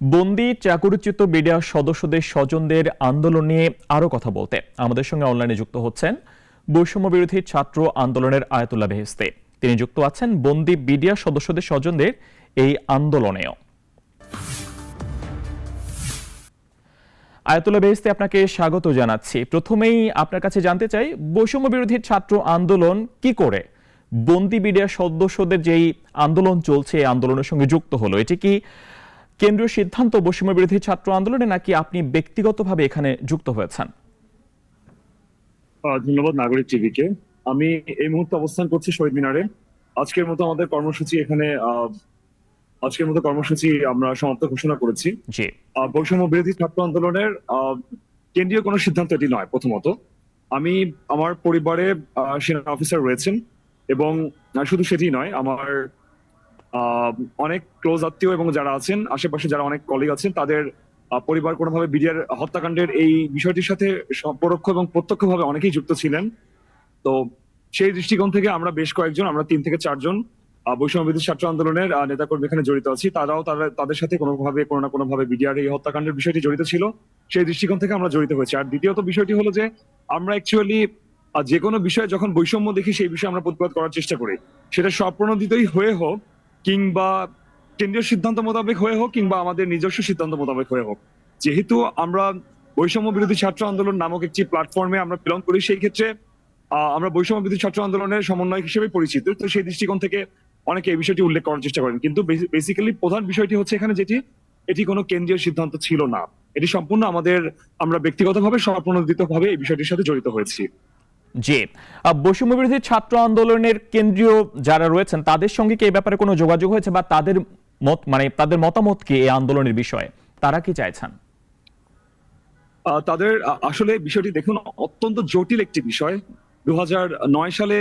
বন্দি চাকরিচ্যুত মিডিয়া সদস্যদের স্বজনদের আন্দোলন নিয়ে আরো কথা বলতে আমাদের সঙ্গে অনলাইনে যুক্ত হচ্ছেন বৈষম্য বিরোধী ছাত্র আন্দোলনের আয়াতুল্লাহ বেহেশতি। তিনি যুক্ত আছেন বন্দি মিডিয়া সদস্যদের স্বজনদের এই আন্দোলনেও। আয়াতুল্লাহ বেহেশতি, আপনাকে স্বাগত জানাচ্ছি। প্রথমেই আপনার কাছে জানতে চাই, বৈষম্য বিরোধী ছাত্র আন্দোলন কি করে বন্দি মিডিয়া সদস্যদের যেই আন্দোলন চলছে এই আন্দোলনের সঙ্গে যুক্ত হলো? এটি কি কেন্দ্রীয় সিদ্ধান্ত বৈষম্য বিরোধী ছাত্র আন্দোলনে, নাকি আপনি ব্যক্তিগতভাবে এখানে যুক্ত হয়েছেন? ধন্যবাদ নাগরিক টিভিকে। আমি এই মুহূর্তে অবস্থান করছি শহীদ মিনারে। আজকের মতো আমাদের কর্মসূচি এখানে আমরা সমাপ্ত ঘোষণা করেছি। জি, বৈষম্য বিরোধী ছাত্র আন্দোলনের কেন্দ্রীয় কোনো সিদ্ধান্ত এটি নয়। প্রথমত, আমি আমার পরিবারে সেনা অফিসার রয়েছেন এবং শুধু সেটি নয়, আমার অনেক ক্লোজ আত্মীয় এবং যারা আছেন আশেপাশে, যারা অনেক কলিগ আছেন, তাদের পরিবার কোনোভাবে বিডিআর হত্যাকাণ্ডের এই বিষয়টির সাথে পরোক্ষ এবং প্রত্যক্ষভাবে অনেকেই যুক্ত ছিলেন। তো সেই দৃষ্টিকোণ থেকে আমরা বেশ কয়েকজন, আমরা 3 থেকে 4 জন বৈষম্য বিরোধী ছাত্র আন্দোলনের নেতাকর্মী এখানে জড়িত আছি। তাদের সাথে কোনো না কোনোভাবে বিডিআর এই হত্যাকাণ্ডের বিষয়টি জড়িত ছিল। সেই দৃষ্টিকোণ থেকে আমরা জড়িত হয়েছি। আর দ্বিতীয়ত বিষয়টি হলো যে আমরা অ্যাকচুয়ালি যে কোনো বিষয়ে যখন বৈষম্য দেখি সেই বিষয়ে আমরা প্রতিবাদ করার চেষ্টা করি, সেটা স্বপ্রণোদিতই হয়ে হোক, কিংবা কেন্দ্রীয় সিদ্ধান্ত মোতাবেক হয়ে হোক, কিংবা আমাদের নিজস্ব সিদ্ধান্ত মোতাবেক হয়ে হোক। যেহেতু আমরা বৈষম্য বিরোধী ছাত্র আন্দোলন নামক একটি প্ল্যাটফর্মে আমরা বিলং করি, সেই ক্ষেত্রে আমরা বৈষম্য বিরোধী ছাত্র আন্দোলনের সমন্বয়ক হিসেবে পরিচিত। তো সেই দৃষ্টিকোণ থেকে অনেকে এই বিষয়টি উল্লেখ করার চেষ্টা করেন, কিন্তু বেসিক্যালি প্রধান বিষয়টি হচ্ছে এখানে এটি কোনো কেন্দ্রীয় সিদ্ধান্ত ছিল না। এটি সম্পূর্ণ আমরা ব্যক্তিগতভাবে স্বপ্রণোদিতভাবে এই বিষয়টির সাথে জড়িত হয়েছি। জি। বৈষম্য বিরোধী ছাত্র আন্দোলনের কেন্দ্রীয় যারা রয়েছেন তাদের সঙ্গে কি এই ব্যাপারে কোনো যোগাযোগ হয়েছে, বা তাদের তাদের মতামত কি এই আন্দোলনের বিষয়ে? তারা কি চাইছেন? তাদের আসলে বিষয়টি দেখুন, অত্যন্ত জটিল একটি বিষয়। 2009 সালে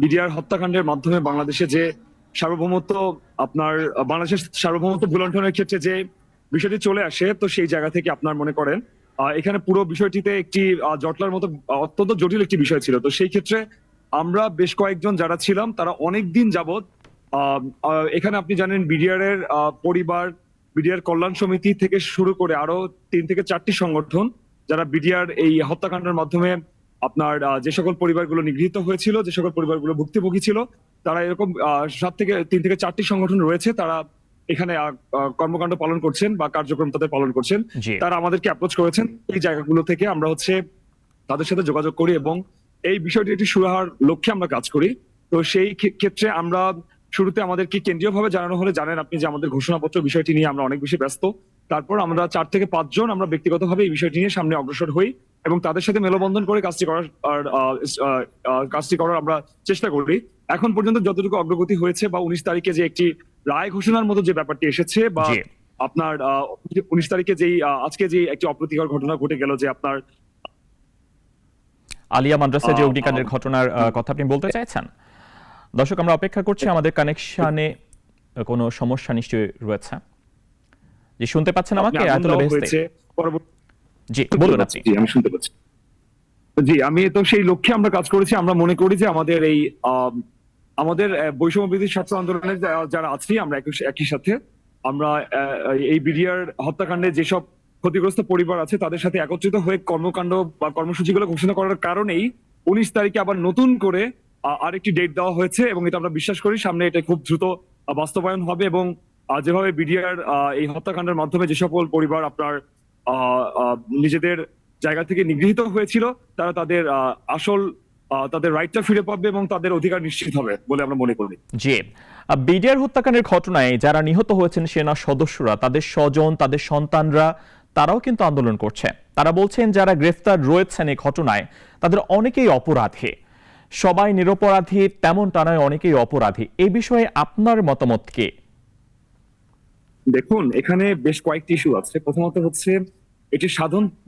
বিডিআর হত্যাকাণ্ডের মাধ্যমে বাংলাদেশে যে সার্বভৌমত্ব বাংলাদেশের সার্বভৌমত্ব ভূলুণ্ঠনের ক্ষেত্রে যে বিষয়টি চলে আসে, তো সেই জায়গা থেকে আপনার মনে করেন এখানে পুরো বিষয়টিতে একটি জটলার মতো অত্যন্ত জটিল একটি বিষয় ছিল। তো সেই ক্ষেত্রে আমরা বেশ কয়েকজন যারা ছিলাম, তারা অনেক দিন যাবৎ এখানে, আপনি জানেন, বিডিআর এর পরিবার, বিডিআর কল্যাণ সমিতি থেকে শুরু করে আরো 3 থেকে 4টি সংগঠন, যারা বিডিআর এই হত্যাকাণ্ডের মাধ্যমে যে সকল পরিবারগুলো নিগৃহীত হয়েছিল, যে সকল পরিবারগুলো ভুক্তভোগী ছিল, তারা এরকম 3 থেকে 4টি সংগঠন রয়েছে। তারা এখানে কর্মকাণ্ড পালন করছেন বা কার্যক্রম তাদের পালন করছেন। তারা আমাদেরকে অ্যাপ্রোচ করেছেন। এই জায়গাগুলো থেকে আমরা তাদের সাথে যোগাযোগ করি এবং এই বিষয়টি একটি সুরাহার লক্ষ্যে আমরা কাজ করি। তো সেই ক্ষেত্রে আমরা শুরুতে আমাদেরকে কেন্দ্রীয়ভাবে জানানো হলে, জানেন আপনি যে আমাদের ঘোষণাপত্র বিষয়টি নিয়ে আমরা অনেক বেশি ব্যস্ত। তারপর আমরা 4 থেকে 5 জন আমরা ব্যক্তিগতভাবে এই বিষয়টি নিয়ে সামনে অগ্রসর হই এবং তাদের সাথে মেলবন্ধন করে কাজটি করার আমরা চেষ্টা করি। এখন পর্যন্ত যতটুকু অগ্রগতি হয়েছে, বা 19 তারিখে যে একটি রায় ঘোষণার মতো যে ব্যাপারটি এসেছে, বা 19 তারিখে আজকে যে একটি অপ্রীতিকর ঘটনা ঘটে গেল, যে আলিয়া মাদ্রাসা যে অগ্নিকাণ্ডের ঘটনার কথা আপনি বলতে চাইছেন? দর্শক, আমরা অপেক্ষা করছি, আমাদের কানেকশনে কোনো সমস্যা নিশ্চয়ই রয়েছে। জি, শুনতে পাচ্ছেন আমাকে আয়াতুল্লাহ বেহেশতি? জি, বলুন আপনি। জি, আমি শুনতে পাচ্ছি। জি, আমি তো সেই লক্ষ্যে আমরা কাজ করেছি। আমরা মনে করি যে আমাদের বৈষম্য বিরোধী ছাত্র আন্দোলনের যারা আছি, আমরা একই সাথে আমরা এই বিডিআর হত্যাকাণ্ডে যেসব ক্ষতিগ্রস্ত পরিবার আছে তাদের সাথে একত্রিত হয়ে কর্মকাণ্ড বা কর্মসূচিগুলো ঘোষণা করার কারণেই 19 তারিখে আবার নতুন করে আরেকটি ডেট দেওয়া হয়েছে এবং এটা আমরা বিশ্বাস করি সামনে এটা খুব দ্রুত বাস্তবায়ন হবে। এবং যেভাবে বিডিআর এই হত্যাকাণ্ডের মাধ্যমে যে সকল পরিবার নিজেদের জায়গা থেকে নিগৃহীত হয়েছিল, তারা তাদের রাইটটা ফিরে পাবে এবং তাদের অধিকার নিশ্চিত হবে বলে আমরা মনে করি। জি। বিডিআর হত্যাকাণ্ডের ঘটনায় যারা নিহত হয়েছেন সেনা সদস্যরা, তাদের স্বজন, তাদের সন্তানরা, তারাও কিন্তু আন্দোলন করছে। তারা বলছেন যারা গ্রেফতার রয়েছেন এই ঘটনায় তাদের অনেকেই অপরাধী। সবাই নিরপরাধী তেমনটা নয়, অনেকেই অপরাধী। এই বিষয়ে আপনার মতামত কি? দেখুন, এখানে বেশ কয়েকটি ইস্যু আছে। প্রথমত হচ্ছে, এটি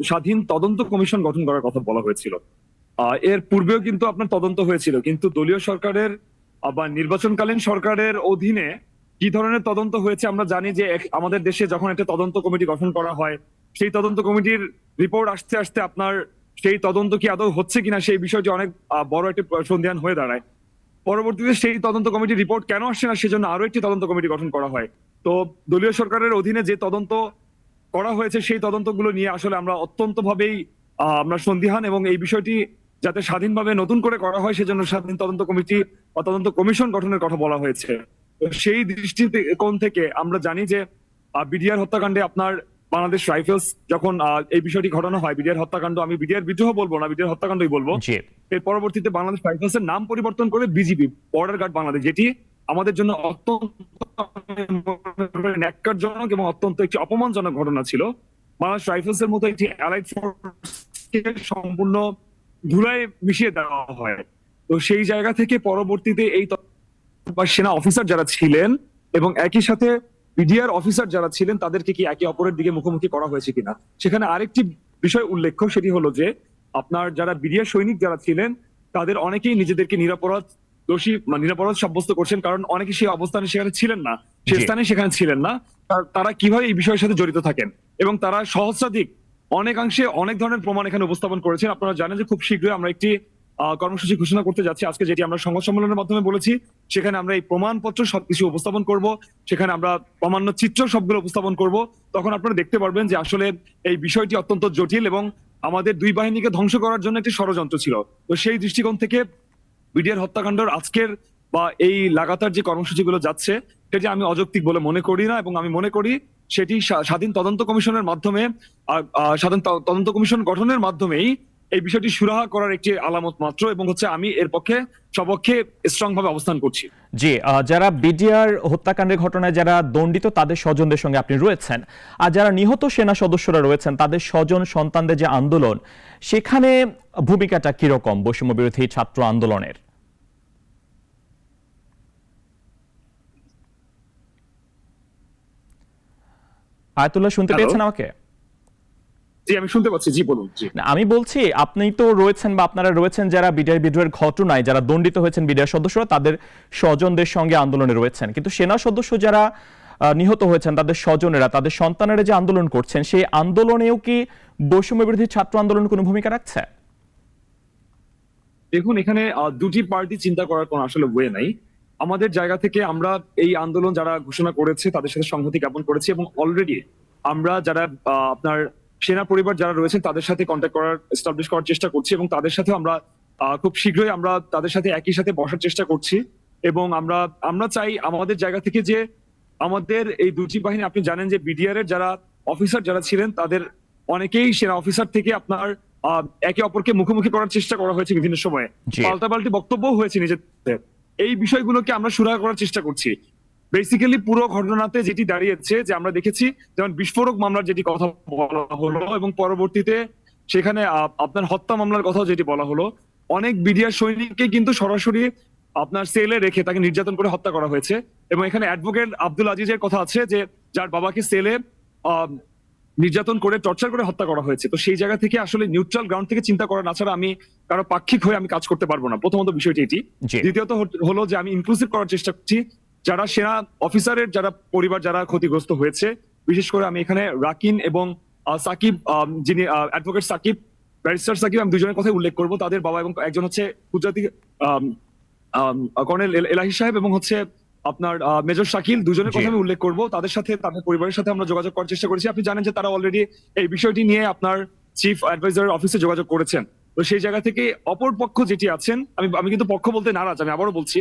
স্বাধীন তদন্ত কমিশন গঠন করার কথা বলা হয়েছিল। এর পূর্বেও কিন্তু আপনার তদন্ত হয়েছিল, কিন্তু দলীয় সরকারের বা নির্বাচনকালীন সরকারের অধীনে কি ধরনের তদন্ত হয়েছে আমরা জানি। যে আমাদের দেশে যখন একটা তদন্ত কমিটি গঠন করা হয়, সেই তদন্ত কমিটির রিপোর্ট আসতে আসতে সেই তদন্ত কি আদৌ হচ্ছে কিনা সেই বিষয়টি অনেক বড় একটি সন্দেহান হয়ে দাঁড়ায়। পরবর্তীতে সেই তদন্ত কমিটির রিপোর্ট কেন আসছে না সেজন্য আরো একটি তদন্ত কমিটি গঠন করা হয়। তো দলীয় সরকারের অধীনে যে তদন্ত করা হয়েছে সেই তদন্তগুলো নিয়ে আসলে আমরা অত্যন্ত ভাবেই আমরা সন্দিহান, এবং এই বিষয়টি যাতে স্বাধীনভাবে নতুন করে করা হয় সেজন্য স্বাধীন তদন্ত কমিটি বা তদন্ত কমিশন গঠনের কথা বলা হয়েছে। তো সেই দৃষ্টিকোণ থেকে আমরা জানি যে বিডিআর হত্যাকাণ্ডে আপনার বাংলাদেশ রাইফেলস যখন এই বিষয়টি ঘটানো হয়, বিডিআর হত্যাকাণ্ড, আমি বিডিআর বিদ্রোহ বলবো না, বিডিআর হত্যাকাণ্ডই বলবো। জি এর পরবর্তীতে বাংলাদেশ রাইফেলস এর নাম পরিবর্তন করে বিজিবি, বর্ডার গার্ড বাংলাদেশ, যেটি আমাদের জন্য অত্যন্ত ন্যাক্কারজনক এবং অত্যন্ত একটি অপমানজনক ঘটনা ছিল। বাংলাদেশ রাইফেলস এর মতো একটি অ্যালাইড ফোর্সকে সম্পূর্ণ ধুলায় মিশিয়ে দেওয়া হয়। তো সেই জায়গা থেকে পরবর্তীতে এই বা সেনা অফিসার যারা ছিলেন এবং একই সাথে বিডিআর অফিসার যারা ছিলেন তাদেরকে কি একে অপরের দিকে মুখোমুখি করা হয়েছে কিনা, সেখানে আরেকটি বিষয় উল্লেখ্য, সেটি হলো যে আপনার যারা বিডিআর সৈনিক যারা ছিলেন তাদের অনেকেই নিজেদেরকে নিরপরাধ দোষী বা নিরপরাধ সাব্যস্ত করছেন, কারণ অনেকে সেই অবস্থানে সেখানে ছিলেন না, সে জি স্থানে সেখানে ছিলেন না। তারা কিভাবে এই বিষয়ের সাথে জড়িত থাকেন এবং তারা সহস্রাধিক অনেকাংশে অনেক ধরনের প্রমাণ এখানে উপস্থাপন করেছেন। আপনারা জানেন যে খুব শীঘ্রই আমরা একটি কর্মসূচি ঘোষণা করতে যাচ্ছি আজকে, যেটি আমরা সংবাদ সম্মেলনের মাধ্যমে বলেছি। সেখানে আমরা এই প্রমাণপত্র সবকিছু উপস্থাপন করব, সেখানে আমরা প্রামাণ্য চিত্র সবগুলো উপস্থাপন করব। তখন আপনারা দেখতে পারবেন যে আসলে এই বিষয়টি অত্যন্ত জটিল এবং আমাদের দুই বাহিনীকে ধ্বংস করার জন্য একটি ষড়যন্ত্র ছিল। তো সেই দৃষ্টিকোণ থেকে বিডিআর হত্যাকাণ্ডের আজকের বা এই লাগাতার যে কর্মসূচিগুলো যাচ্ছে সেটি আমি অযৌক্তিক বলে মনে করি না, এবং আমি মনে করি সেটি স্বাধীন তদন্ত কমিশনের মাধ্যমে স্বাধীন তদন্ত কমিশন গঠনের মাধ্যমেই এই বিষয়টি সুরাহা করার একটি আলামত মাত্র, এবং হচ্ছে আমি এর পক্ষে সপক্ষে স্ট্রং ভাবে অবস্থান করছি। জি যারা বিডিআর হত্যাকাণ্ডের ঘটনায় যারা দণ্ডিত তাদের স্বজনদের সঙ্গে আপনি রয়েছেন, আর যারা নিহত সেনা সদস্যরা রয়েছেন তাদের স্বজন সন্তানদের যে আন্দোলন, সেখানে ভূমিকাটা কিরকম বৈষম্য বিরোধী ছাত্র আন্দোলনের? আয়াতুল্লাহ শুনতে হ্যালো, পেয়েছেন আমাকে? জি আমি শুনতে পাচ্ছি, জি বলুন। জি না, আমি বলছি আপনি তো রয়েছেন বা আপনারা রয়েছেন যারা বিডিআর বিদ্রোহের ঘটনায় যারা দণ্ডিত হয়েছেন বিডিআর সদস্যরা তাদের স্বজনদের সঙ্গে আন্দোলনে রয়েছেন, কিন্তু সেনা সদস্য যারা নিহত হয়েছেন তাদের স্বজনেরা তাদের সন্তানেরা যে আন্দোলন করছেন সেই আন্দোলনেও কি বৈষম্য বিরোধী ছাত্র আন্দোলন কোনো ভূমিকা রাখছে? দেখুন, এখানে দুটি পার্টি চিন্তা করার কোনো আসলে ওয়ে নাই। আমাদের জায়গা থেকে আমরা এই আন্দোলন যারা ঘোষণা করেছে তাদের সাথে সংহতি জ্ঞাপন করেছি, এবং অলরেডি আমরা যারা আপনার সেনা পরিবার যারা রয়েছেন তাদের সাথে কন্ট্যাক্ট করার এস্টাবলিশ করার চেষ্টা করছি, এবং তাদের সাথে আমরা খুব শীঘ্রই আমরা তাদের সাথে একই সাথে বসার চেষ্টা করছি। এবং আমরা আমরা চাই আমাদের জায়গা থেকে যে আমাদের এই দুটি বাহিনী, আপনি জানেন যে বিডিআর এর যারা অফিসার যারা ছিলেন তাদের অনেকেই সেনা অফিসার থেকে আপনার একে অপরকে মুখোমুখি করার চেষ্টা করা হয়েছে বিভিন্ন সময়ে, জি পাল্টাপাল্টি বক্তব্য হয়েছে নিজেদের। এই বিষয়গুলোকে আমরা সুরাহা করার চেষ্টা করছি। বেসিক্যালি পুরো ঘটনাতে যেটি দাঁড়িয়েছে যে আমরা দেখেছি যেমন বিস্ফোরক মামলার যেটি কথা বলা হলো, এবং পরবর্তীতে সেখানে আপনার হত্যা মামলার কথাও যেটি বলা হলো, অনেক বিডিআর সৈনিককে কিন্তু সরাসরি আপনার সেলে রেখে তাকে নির্যাতন করে হত্যা করা হয়েছে। এবং এখানে অ্যাডভোকেট আব্দুল আজিজের কথা আছে যে যার বাবাকে সেলে নির্যাতন করে টর্চার করে হত্যা করা হয়েছে। তো সেই জায়গা থেকে আসলে নিউট্রাল গ্রাউন্ড থেকে চিন্তা করা না ছাড়া আমি কারো পাক্ষিক হয়ে আমি কাজ করতে পারবো না, প্রথমত বিষয়টি এটি। জি দ্বিতীয়ত হলো যে আমি ইনক্লুসিভ করার চেষ্টা করছি যারা সেনা অফিসারের যারা পরিবার যারা ক্ষতিগ্রস্ত হয়েছে, বিশেষ করে আমি এখানে রাকিন এবং সাকিব, যিনি অ্যাডভোকেট সাকিব, ব্যারিস্টার সাকিব, আমি দুজনের কথাই উল্লেখ করবো। তাদের বাবা এবং একজন হচ্ছে গুজরাটি কর্নেল এলাহি সাহেব, এবং হচ্ছে আপনার মেজর শাকিল, দুজনের জি কথা আমি উল্লেখ করবো। তাদের সাথে তাদের পরিবারের সাথে আমরা যোগাযোগ করার চেষ্টা করেছি। আপনি জানেন যে তারা অলরেডি এই বিষয়টি নিয়ে আপনার চিফ অ্যাডভাইজারের অফিসে যোগাযোগ করেছেন। তো সেই জায়গা থেকে অপর পক্ষ যেটি আছেন, আমি কিন্তু পক্ষ বলতে নারাজ, আমি আবারও বলছি,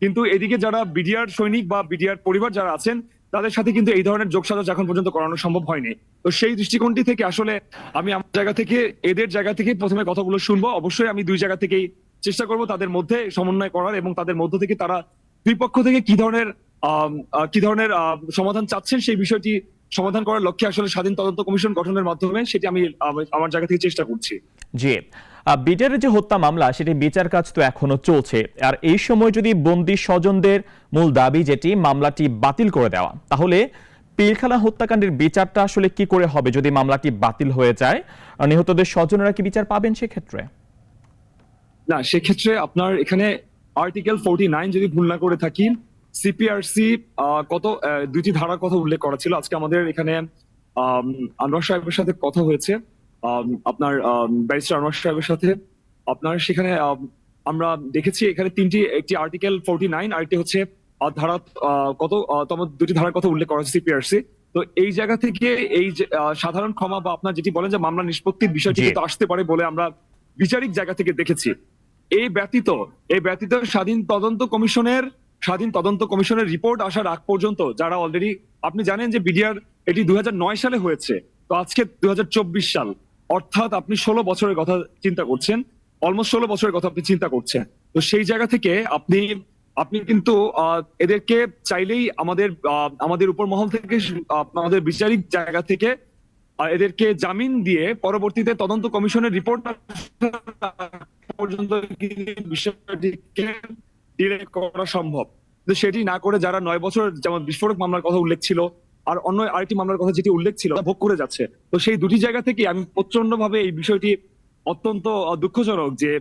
কিন্তু এদিকে যারা বিডিআর সৈনিক বা বিডিআর পরিবার যারা আছেন তাদের সাথে কিন্তু এই ধরনের যোগসাজশ এখন পর্যন্ত করানো সম্ভব হয়নি। তো সেই দৃষ্টিকোণটি থেকে আসলে আমি আমার জায়গা থেকে এদের জায়গা থেকে প্রথমে কথাগুলো শুনবো। অবশ্যই আমি দুই জায়গা থেকেই চেষ্টা করব তাদের মধ্যে সমন্বয় করার, এবং তাদের মধ্য থেকে তারা দুই পক্ষ থেকে কি ধরনের সমাধান চাচ্ছেন সেই বিষয়টি সমাধান করার লক্ষ্যে আসলে স্বাধীন তদন্ত কমিশন গঠনের মাধ্যমে সেটি আমি আমার জায়গা থেকে চেষ্টা করছি। জি বিডিআরের যে হত্যা মামলা সেটি বিচার কাজ তো এখনো চলছে, আর এই সময় যদি বন্দী স্বজনদের মূল দাবি যেটি মামলাটি বাতিল করে দেওয়া, তাহলে পিলখানা হত্যাকাণ্ডের বিচারটা আসলে কি করে হবে যদি মামলাটি বাতিল হয়ে যায়? নিহতদের স্বজনেরা কি বিচার পাবেন সেক্ষেত্রে? না, সেক্ষেত্রে আপনার এখানে আর্টিকেল 49 যদি ভুল না করে থাকি, সিপিআরসি কত দুইটি ধারার কথা উল্লেখ করা ছিল। আজকে আমাদের এখানে আনোয়ার সাহেবের সাথে কথা হয়েছে, আপনার ব্যারিস্টার আনোয়ার সাহেবের সাথে। আপনার সেখানে আমরা দেখেছি এখানে একটি আর্টিকেল 49, আরেকটি হচ্ছে ধারা তম দুটি ধারার কথা উল্লেখ করা হয়েছে সিপিআরসি। তো এই জায়গা থেকে এই যে সাধারণ ক্ষমা বা আপনার যেটি বলেন যে মামলা নিষ্পত্তির বিষয়টি জি। কিন্তু আসতে পারে বলে আমরা বিচারিক জায়গা থেকে দেখেছি। এই ব্যতীত স্বাধীন তদন্ত কমিশনের রিপোর্ট আসার আগ পর্যন্ত যারা অলরেডি, আপনি জানেন যে বিডিআর এটি 2009 সালে হয়েছে, তো আজকে 2024 সাল, অর্থাৎ আপনি 16 বছরের কথা চিন্তা করছেন, অলমোস্ট 16 বছরের কথা আপনি চিন্তা করছেন। তো সেই জায়গা থেকে আপনি কিন্তু এদেরকে চাইলেই আমাদের উপর মহল থেকে আমাদের বিচারিক জায়গা থেকে এদেরকে জামিন দিয়ে পরবর্তীতে তদন্ত কমিশনের রিপোর্ট পর্যন্ত বিষয়টিকে ডিলে করা সম্ভব। কিন্তু সেটি না করে যারা 9 বছর, যেমন বিস্ফোরক মামলার কথা উল্লেখ ছিল, আর অন্য আরেকটি মামলার কথা যেটি উল্লেখ ছিল, ভোগ করে যাচ্ছে। তো সেই দুটি জায়গা থেকে আমি প্রচন্ড ভাবে এই বিষয়টি অত্যন্ত দুঃখজনক যে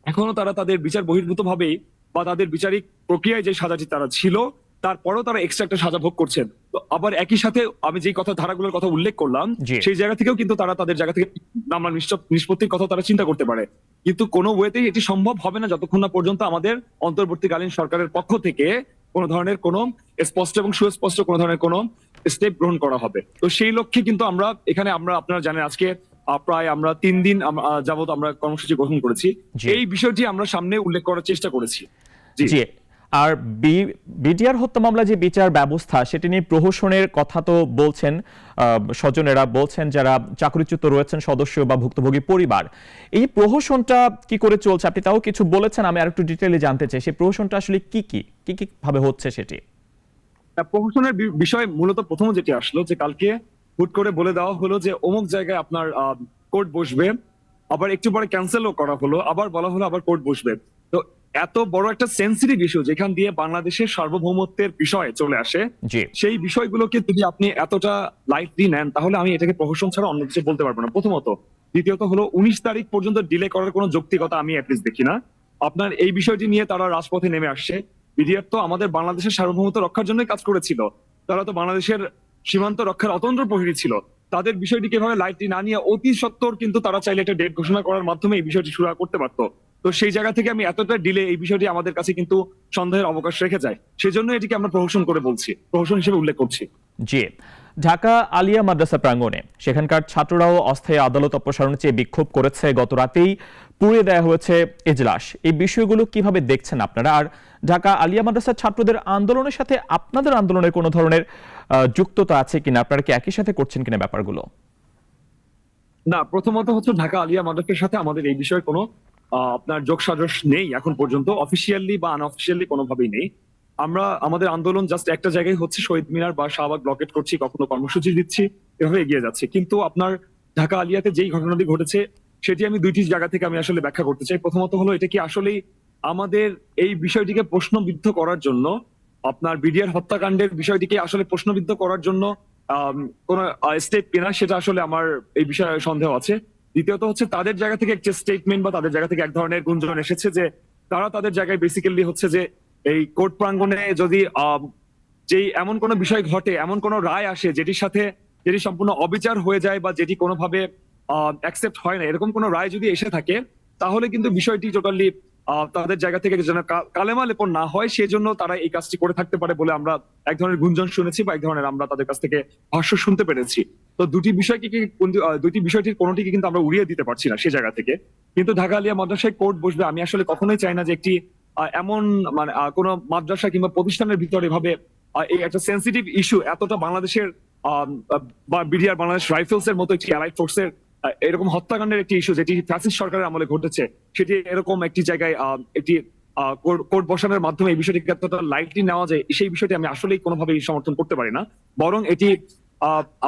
এখনো তারা তাদের বিচার বহির্ভূত ভাবেই বা তাদের বিচারিক প্রক্রিয়ায় যে সাজাটি তারা ছিল, তারপরেও তারা এক্সট্রা একটা সাজা ভোগ করছেন। তো আবার একই সাথে আমি যেই ধারাগুলোর কথা উল্লেখ করলাম, জি। সেই জায়গা থেকেও কিন্তু তারা তাদের জায়গা থেকে মামলা নিষ্পত্তির কথা তারা চিন্তা করতে পারে। কিন্তু কোনো ওয়েতেই এটি সম্ভব হবে না যতক্ষণ না পর্যন্ত আমাদের অন্তর্বর্তীকালীন সরকারের পক্ষ থেকে কোনো ধরনের কোনো স্পষ্ট এবং সুস্পষ্ট কোনো ধরনের কোনো স্টেপ গ্রহণ করা হবে। তো সেই লক্ষ্যে কিন্তু আমরা আপনারা জানেন আজকে প্রায় আমরা 3 দিন যাবত আমরা কর্মসূচি গ্রহণ করেছি। জি। এই বিষয়টি আমরা সামনে উল্লেখ করার চেষ্টা করেছি। জি। জি। আর বিডিআর হত্যা মামলা যে বিচার ব্যবস্থা, সেটি নিয়ে প্রহসনের কথা তো বলছেন স্বজনেরা, বলছেন যারা চাকরিচ্যুত রয়েছেন সদস্য বা ভুক্তভোগী পরিবার। এই প্রহসনটা কি করে চলছে আপনি তাও কিছু বলেছেন, আমি আরেকটু ডিটেইলে জানতে চাই সেই প্রহসনটা আসলে কি ভাবে হচ্ছে সেটি। প্রহসনের বিষয় মূলত প্রথম যেটি আসলো যে কালকে হুট করে বলে দেওয়া হলো যে অমুক জায়গায় আপনার কোর্ট বসবে, আবার একটু পরে ক্যান্সেলও করা হলো, আবার বলা হলো আবার কোর্ট বসবে। তো এত বড় একটা সেন্সিটিভ ইস্যু যেখান দিয়ে বাংলাদেশের সার্বভৌমত্বের বিষয় চলে আসে, জি। সেই বিষয়গুলোকে যদি আপনি এতটা লাইটলি নেন, তাহলে আমি এটাকে প্রহসন ছাড়া অন্য কিছু বলতে পারবো না, প্রথমত। দ্বিতীয়ত হলো 19 তারিখ পর্যন্ত ডিলে করার কোনো যৌক্তিকতা আমি অ্যাটলিস্ট দেখি না। আপনার এই বিষয়টি নিয়ে তারা রাজপথে নেমে আসছে। বিডিআর তো আমাদের বাংলাদেশের সার্বভৌমত্ব রক্ষার জন্যই কাজ করেছিল, তারা তো বাংলাদেশের সীমান্ত রক্ষার অতন্ত্র প্রহরী ছিল। তাদের বিষয়টিকে এভাবে লাইটলি না নিয়ে অতি সত্বর কিন্তু তারা চাইলে একটা ডেট ঘোষণা করার মাধ্যমে এই বিষয়টি শুরু করতে পারতো। তো সেই জায়গা থেকে আমি এতটা ডিলে, এই বিষয়টি আমাদের কাছে কিন্তু সন্দেহের অবকাশ রেখে যায়। সেজন্য এটিকে আমরা প্রহসন করে বলছি, প্রহসন হিসেবে উল্লেখ করছি। জি। ঢাকা আলিয়া মাদ্রাসা প্রাঙ্গণে সেখানকার ছাত্ররাও অস্থায়ী আদালত অপসারণ চেয়ে বিক্ষোভ করেছে। গত রাতেই পুড়িয়ে দেওয়া হয়েছে এজলাস। এই বিষয়গুলো কিভাবে দেখছেন আপনারা? আর ঢাকা আলিয়া মাদ্রাসার ছাত্রদের আন্দোলনের সাথে আপনাদের আন্দোলনের কোনো ধরনের যুক্ততা আছে কিনা, আপনারা কি একই সাথে করছেন কিনা ব্যাপারগুলো? না, প্রথমত হচ্ছে ঢাকা আলিয়া মাদ্রাসার সাথে আমাদের এই বিষয়ে কোনো আপনার যোগসাজশ নেই এখন পর্যন্ত, অফিসিয়ালি বা আনঅফিসিয়ালি কোনোভাবেই নেই। আমাদের আন্দোলন জাস্ট একটা জায়গায় হচ্ছে, শহীদ মিনার বা শাহবাগ ব্লকেট করছি, কখনো কর্মসূচি দিচ্ছি, এভাবে এগিয়ে যাচ্ছে। কিন্তু আপনার ঢাকা আলিয়াতে যেই ঘটনাটি ঘটেছে সেটি আমি দুইটি জায়গা থেকে আমি আসলে ব্যাখ্যা করতে চাই। প্রথমত হলো, এটা কি আসলেই আমাদের এই বিষয়টিকে প্রশ্নবিদ্ধ করার জন্য, আপনার বিডিআর হত্যাকাণ্ডের বিষয়টিকে আসলে প্রশ্নবিদ্ধ করার জন্য কোন স্টেপ কিনা, সেটা আসলে আমার এই বিষয়ে সন্দেহ আছে। দ্বিতীয়ত হচ্ছে, তাদের জায়গা থেকে একটা স্টেটমেন্ট বা তাদের জায়গা থেকে এক ধরনের গুঞ্জন এসেছে যে তারা তাদের জায়গায় বেসিক্যালি হচ্ছে যে এই কোর্ট প্রাঙ্গণে যদি যেই এমন কোনো বিষয় ঘটে, এমন কোনো রায় আসে যেটি সম্পূর্ণ অবিচার হয়ে যায় বা যেটি কোনোভাবে অ্যাকসেপ্ট হয় না, এরকম কোনো রায় যদি এসে থাকে, তাহলে কিন্তু বিষয়টি টোটালি তাদের জায়গা থেকে যেন কালেমা লেপন না হয়, সেজন্য তারা এই কাজটি করে থাকতে পারে বলে আমরা এক ধরনের গুঞ্জন শুনেছি বা এক ধরনের আমরা তাদের কাছ থেকে ভাষ্য শুনতে পেরেছি। তো দুটি বিষয়টির কোনোটিকে কিন্তু আমরা উড়িয়ে দিতে পারছি না সে জায়গা থেকে। কিন্তু ঢাকা আলিয়া মাদ্রাসায় কোর্ট বসবে, আমি আসলে কখনোই চাই না যে একটি এমন মানে কোন মাদ্রাসা কিংবা প্রতিষ্ঠানের ভিতরে এভাবে এই একটা সেন্সিটিভ ইস্যু এতটা বাংলাদেশের বা বিডিআর বাংলাদেশ রাইফেলস এর মতো একটি অ্যালাইড ফোর্সের এরকম হত্যাকাণ্ডের একটি ইস্যু যেটি ফ্যাসিস্ট সরকারের আমলে ঘটেছে, সেটি এরকম একটি জায়গায় একটি কোর্ট বসানোর মাধ্যমে এই বিষয়টিকে এতটা লাইটলি নেওয়া যায়, সেই বিষয়টি আমি আসলেই কোনোভাবেই সমর্থন করতে পারি না। বরং এটি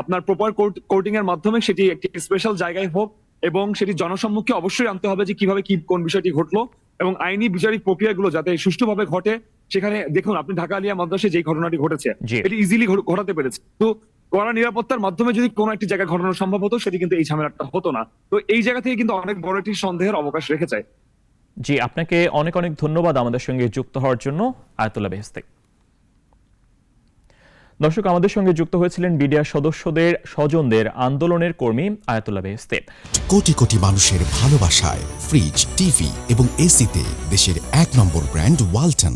আপনার প্রপার কোর্টিং এর মাধ্যমে সেটি একটি স্পেশাল জায়গায় হোক এবং সেটি জনসম্মুখে অবশ্যই আনতে হবে যে কিভাবে কোন বিষয়টি ঘটলো, এবং আইনি বিচারিক প্রক্রিয়াগুলো যাতে সুষ্ঠুভাবে ঘটে। সেখানে দেখুন, আপনি ঢাকা আলিয়া মাদ্রাসায় যে ঘটনাটি ঘটেছে, এটি ইজিলি ঘটাতে পেরেছে। তো কড়া নিরাপত্তার মাধ্যমে যদি কোনো একটি জায়গায় ঘটানো সম্ভব হতো, সেটি কিন্তু এই ঝামেলাটা হতো না। তো এই জায়গা থেকে কিন্তু অনেক বড় একটি সন্দেহের অবকাশ রেখে যায়। জি, আপনাকে অনেক অনেক ধন্যবাদ আমাদের সঙ্গে যুক্ত হওয়ার জন্য, আয়াতুল্লাহ বেহেশতি। দর্শক, আমাদের সঙ্গে যুক্ত হয়েছিলেন বিডিআর সদস্যদের স্বজনদের আন্দোলনের কর্মী আয়াতুল্লাহ বেহেশতি। কোটি কোটি মানুষের ভালোবাসায় ফ্রিজ, টিভি এবং এসিতে দেশের 1 নম্বর ব্র্যান্ড ওয়ালটন।